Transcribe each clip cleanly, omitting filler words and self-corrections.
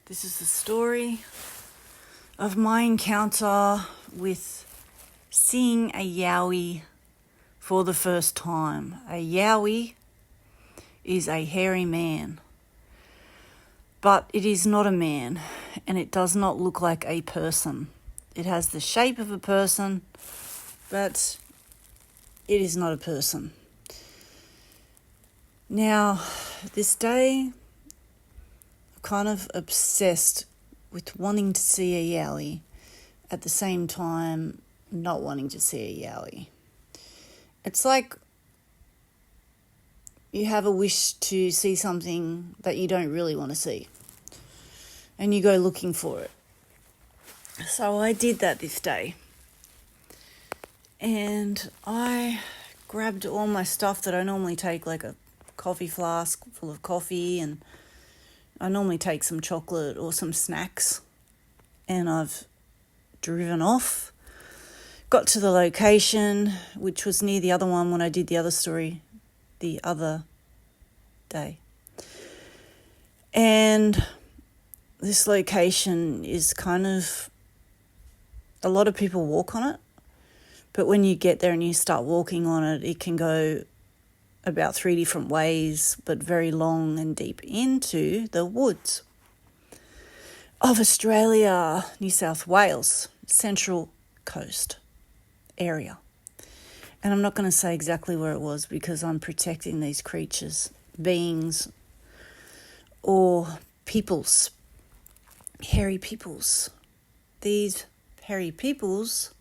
This is the story of my encounter with seeing a Yowie for the first time. A Yowie is a hairy man, but it is not a man, and it does not look like a person. It has the shape of a person, but it is not a person. Now, this day, I'm kind of obsessed with wanting to see a Yowie, at the same time not wanting to see a Yowie. It's like you have a wish to see something that you don't really want to see, and you go looking for it. So I did that this day, and I grabbed all my stuff that I normally take, like a coffee flask full of coffee, and I normally take some chocolate or some snacks, and I've driven off, got to the location, which was near the other one when I did the other story the other day. And this location is kind of, a lot of people walk on it, but when you get there and you start walking on it, it can go about 3 different ways, but very long and deep into the woods of Australia, New South Wales, Central Coast area. And I'm not going to say exactly where it was because I'm protecting these creatures, beings, or peoples, hairy peoples. These hairy peoples,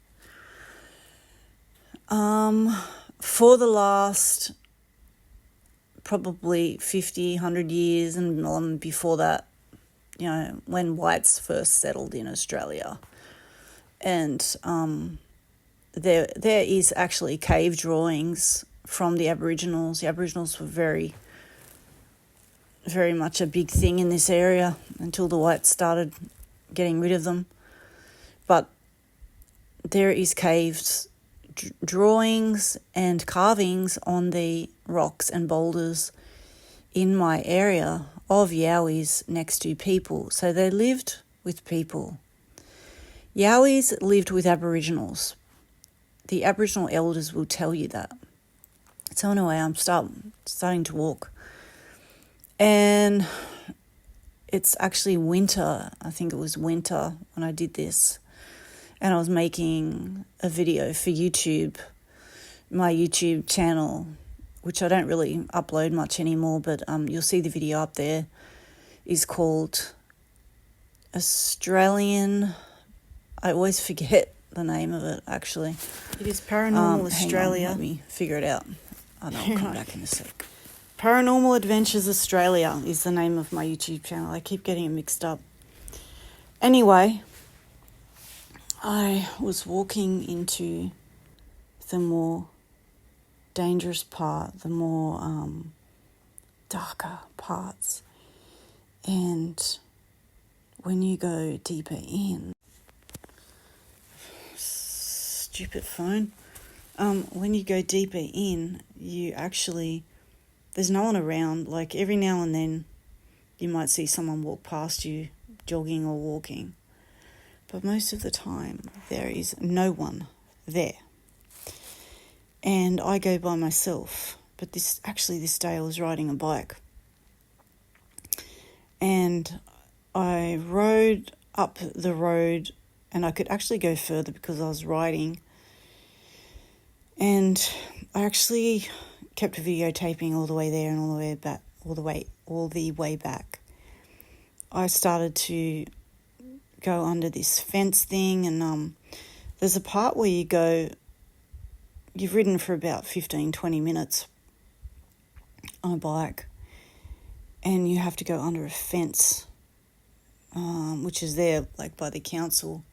for the last probably 50, 100 years and before that, when whites first settled in Australia. And there is actually cave drawings from the Aboriginals. The Aboriginals were very, very much a big thing in this area until the whites started getting rid of them. But there is caves, drawings and carvings on the rocks and boulders in my area of Yowies next to people. So they lived with people. Yowies lived with Aboriginals. The Aboriginal elders will tell you that. So anyway, I'm starting to walk. And it's actually winter. I think it was winter when I did this. And I was making a video for YouTube, my YouTube channel, which I don't really upload much anymore, but you'll see the video up there, is called Australian, I always forget the name of it, actually. It is Paranormal Australia. Hang on, let me figure it out. I'll come back in a sec. Paranormal Adventures Australia is the name of my YouTube channel. I keep getting it mixed up. Anyway, I was walking into the more dangerous part, the more darker parts. And when you go deeper in, stupid phone, when you go deeper in, you actually, there's no one around. Like every now and then you might see someone walk past you, jogging or walking. But most of the time, there is no one there. And I go by myself. But this day I was riding a bike. And I rode up the road, and I could actually go further because I was riding. And I actually kept videotaping all the way there and all the way back. I started to go under this fence thing, and there's a part where you've ridden for about 15, 20 minutes on a bike, and you have to go under a fence, which is there like by the council.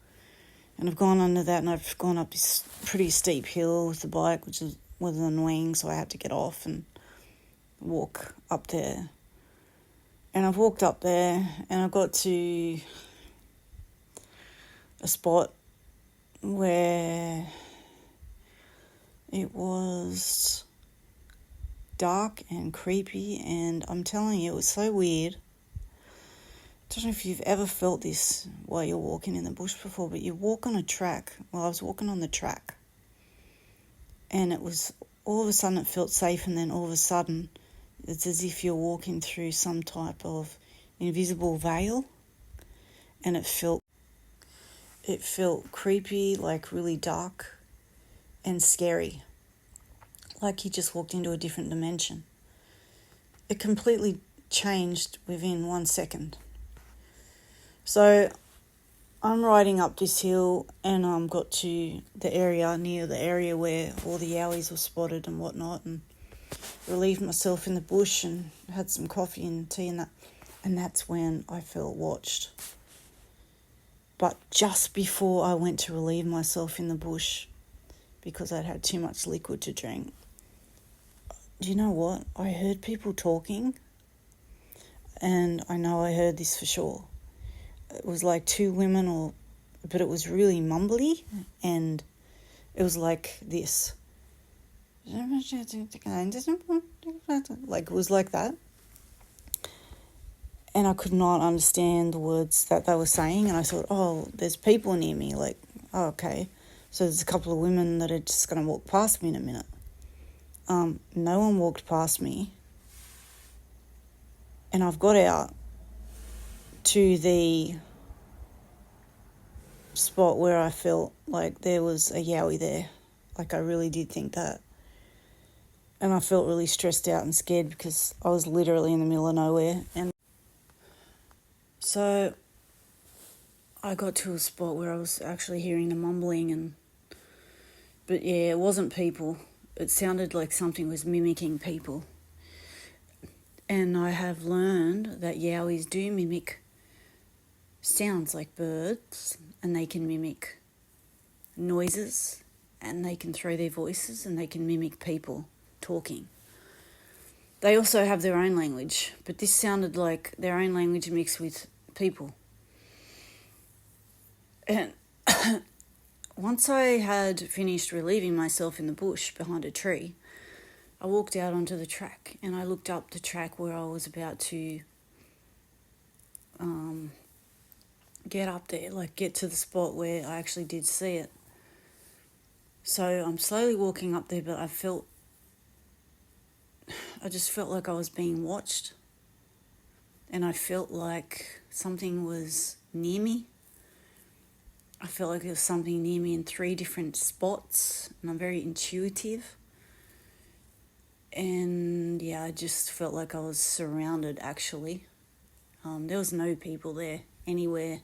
And I've gone under that, and I've gone up this pretty steep hill with the bike, which was annoying, so I had to get off and walk up there. And I've walked up there, and I got to a spot where it was dark and creepy, and I'm telling you, it was so weird. don't know if you've ever felt this while you're walking in the bush before, but you walk on a track. Well, I was walking on the track, and it was all of a sudden it felt safe, and then all of a sudden it's as if you're walking through some type of invisible veil, and it felt creepy, like really dark and scary, like you just walked into a different dimension. It completely changed within 1 second. So I'm riding up this hill, and got to the area where all the yowies were spotted and whatnot, and relieved myself in the bush and had some coffee and tea and that. And that's when I felt watched. But just before I went to relieve myself in the bush, because I'd had too much liquid to drink, do you know what? I heard people talking, and I know I heard this for sure. It was like two women, but it was really mumbly, and it was like this. Like, it was like that. And I could not understand the words that they were saying, and I thought, oh, there's people near me, like, oh, okay. So there's a couple of women that are just going to walk past me in a minute. No one walked past me, and I've got out to the spot where I felt like there was a yowie there. Like, I really did think that. And I felt really stressed out and scared because I was literally in the middle of nowhere. And so I got to a spot where I was actually hearing the mumbling, but yeah, it wasn't people. It sounded like something was mimicking people. And I have learned that yowies do mimic sounds like birds, and they can mimic noises, and they can throw their voices, and they can mimic people talking. They also have their own language, but this sounded like their own language mixed with people. And once I had finished relieving myself in the bush behind a tree, I walked out onto the track, and I looked up the track where I was about to get up there, like get to the spot where I actually did see it. So I'm slowly walking up there, but I just felt like I was being watched, and I felt like something was near me. I felt like there was something near me in 3 different spots, and I'm very intuitive. And yeah, I just felt like I was surrounded, actually. There was no people there anywhere.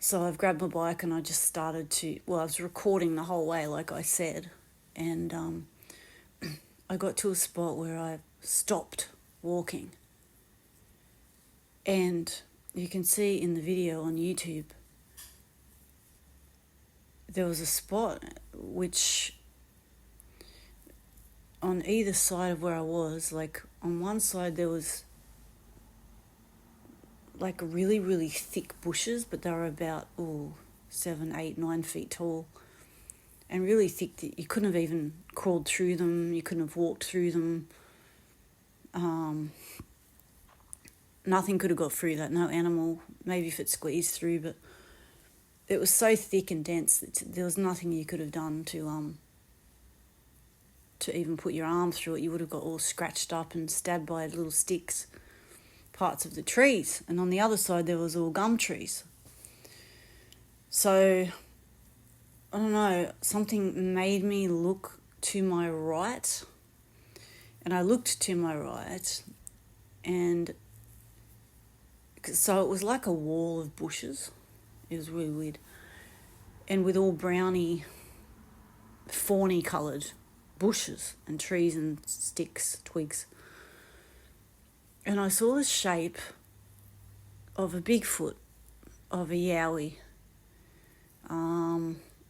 So I've grabbed my bike and I just started I was recording the whole way, like I said. And I got to a spot where I stopped walking. And you can see in the video on YouTube, there was a spot which on either side of where I was, like on one side there was like really, really thick bushes, but they were about 7, 8, 9 feet tall, and really thick that you couldn't have even crawled through them, you couldn't have walked through them. Nothing could have got through that, no animal, maybe if it squeezed through, but it was so thick and dense that there was nothing you could have done to even put your arm through it. You would have got all scratched up and stabbed by little sticks, parts of the trees. And on the other side there was all gum trees. So, I don't know, something made me look to my right. And I looked to my right, and so it was like a wall of bushes. It was really weird. And with all browny, fawny coloured bushes and trees and sticks, twigs. And I saw the shape of a Bigfoot, of a yowie.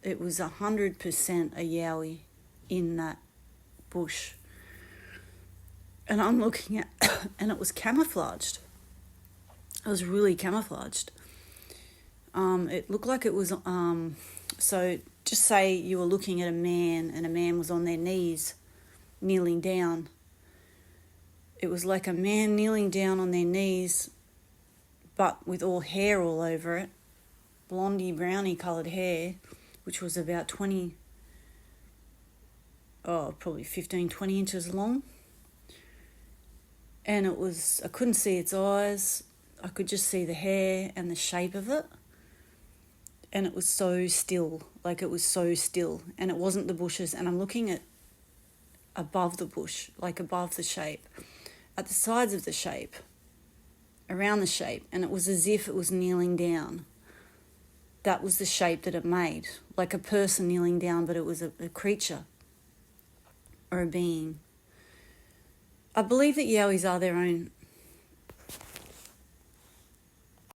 It was 100% a yowie in that bush. And I'm looking at, and it was camouflaged. It was really camouflaged. It looked like it was, so just say you were looking at a man and a man was on their knees, kneeling down. It was like a man kneeling down on their knees, but with all hair all over it, blondie, brownie coloured hair, which was about 20, probably 15, 20 inches long. And I couldn't see its eyes. I could just see the hair and the shape of it. And it was so still, like it was so still. And it wasn't the bushes. And I'm looking at above the bush, like above the shape, at the sides of the shape, around the shape. And it was as if it was kneeling down. That was the shape that it made, like a person kneeling down, but it was a creature or a being. I believe that Yowies are their own